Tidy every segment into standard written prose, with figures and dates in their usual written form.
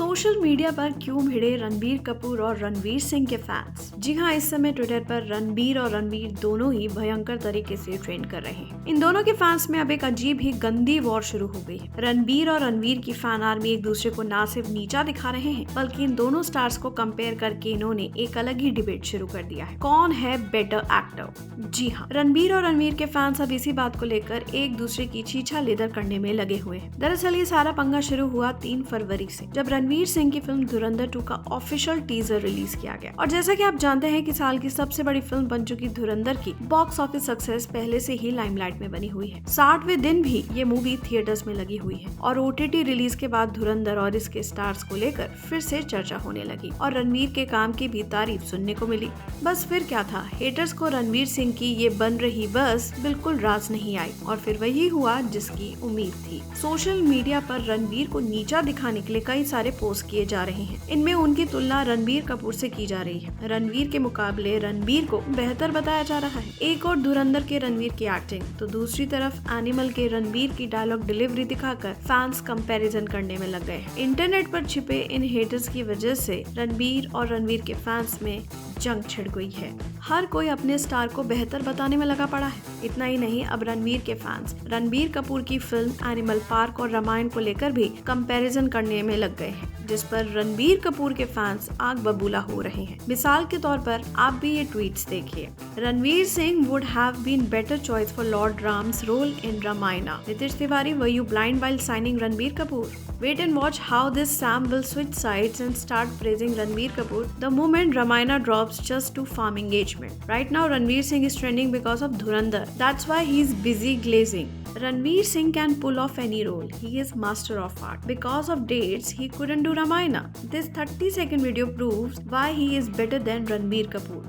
Social media पर क्यों भिड़े रणबीर कपूर और रणवीर सिंह के फैंस। जी हाँ, इस समय ट्विटर पर रणबीर और रणवीर दोनों ही भयंकर तरीके से ट्रेंड कर रहे हैं। इन दोनों के फैंस में अब एक अजीब ही गंदी वॉर शुरू हो गई। रणबीर और रणवीर की फैन आर्मी एक दूसरे को न सिर्फ नीचा दिखा रहे हैं, बल्कि इन दोनों स्टार्स को कंपेयर करके इन्होंने एक अलग ही डिबेट शुरू कर दिया है, कौन है बेटर एक्टर। जी हाँ, रणबीर और रणवीर के फैंस अब इसी बात को लेकर एक दूसरे की छीछा लेदर करने में लगे हुए हैं। दरअसल ये सारा पंगा शुरू हुआ 3 फरवरी से, जब रणवीर सिंह की फिल्म धुरंधर 2 का ऑफिशियल टीजर रिलीज किया गया। और जैसा कि आप जानते हैं कि साल की सबसे बड़ी फिल्म बन चुकी धुरंधर की बॉक्स ऑफिस सक्सेस पहले से ही लाइमलाइट में बनी हुई है। 60वें दिन भी ये मूवी थिएटर्स में लगी हुई है और OTT रिलीज के बाद धुरंधर और इसके स्टार्स को लेकर फिर से चर्चा होने लगी और रणवीर के काम की भी तारीफ सुनने को मिली। बस फिर क्या था, हेटर्स को रणवीर सिंह की ये बन रही बस बिल्कुल रास नहीं आई और फिर वही हुआ जिसकी उम्मीद थी। सोशल मीडिया पर रणवीर को नीचा दिखाने के लिए कई सारे पोस्ट किए जा रहे हैं। इनमें उनकी तुलना रणबीर कपूर से की जा रही है। रणवीर के मुकाबले रणबीर को बेहतर बताया जा रहा है। एक और धुरंधर के रणवीर की एक्टिंग, तो दूसरी तरफ एनिमल के रणबीर की डायलॉग डिलीवरी दिखाकर फैंस कंपैरिजन करने में लग गए हैं। इंटरनेट पर छिपे इन हेटर्स की वजह से रणबीर और रणवीर के फैंस में जंग छिड़ गई है। हर कोई अपने स्टार को बेहतर बताने में लगा पड़ा है। इतना ही नहीं, अब रणवीर के फैंस रणबीर कपूर की फिल्म एनिमल पार्क और रामायण को लेकर भी कंपैरिजन करने में लग गए हैं, जिस पर रणबीर कपूर के फैंस आग बबूला हो रहे हैं। मिसाल के तौर पर आप भी ये ट्वीट्स देखिए। Ranveer Singh would have been better choice for lord Ram's role in Ramayana. Nitish Tiwari, were you blind while signing Ranbir Kapoor? Wait and watch how this Sam will switch sides and start praising Ranveer Kapoor the moment Ramayana drops just to farm engagement. Right now, Ranveer Singh is trending because of Dhurandhar. That's why he's busy glazing. Ranveer Singh can pull off any role. He is master of art. Because of dates, he couldn't do Ramayana. This 30-second video proves why he is better than Ranveer Kapoor.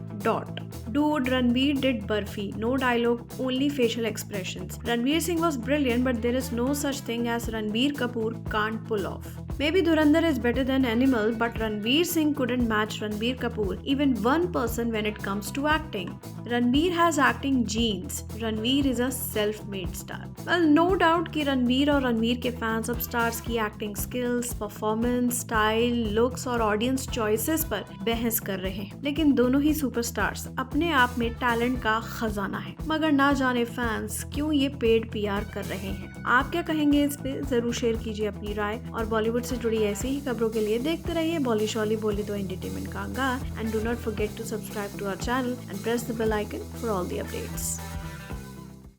Dude, Ranveer did Barfi. No dialogue, only facial expressions. Ranveer Singh was brilliant, but there is no such thing as Ranveer Kapoor can't pull off. Maybe Dhurandhar is better than Animal, but Ranveer Singh couldn't match Ranveer Kapoor, even one person when it comes to acting. Ranveer has acting genes. Ranveer is a self-made star. Well, no doubt कि रणवीर और रणवीर के fans अब stars की acting skills, performance, style, looks और audience choices पर बहस कर रहे हैं, लेकिन दोनों ही सुपरस्टार्स अपने आप में टैलेंट का खजाना है। मगर ना जाने फैंस क्यों ये पेड PR कर रहे हैं। आप क्या कहेंगे इस पे? जरूर शेयर कीजिए अपनी राय और बॉलीवुड से जुड़ी ऐसी ही खबरों के लिए देखते रहिए बॉली शॉली बोली तो एंटरटेनमेंट का अंगार। And do not forget to subscribe to our channel and press the bell icon for all the updates.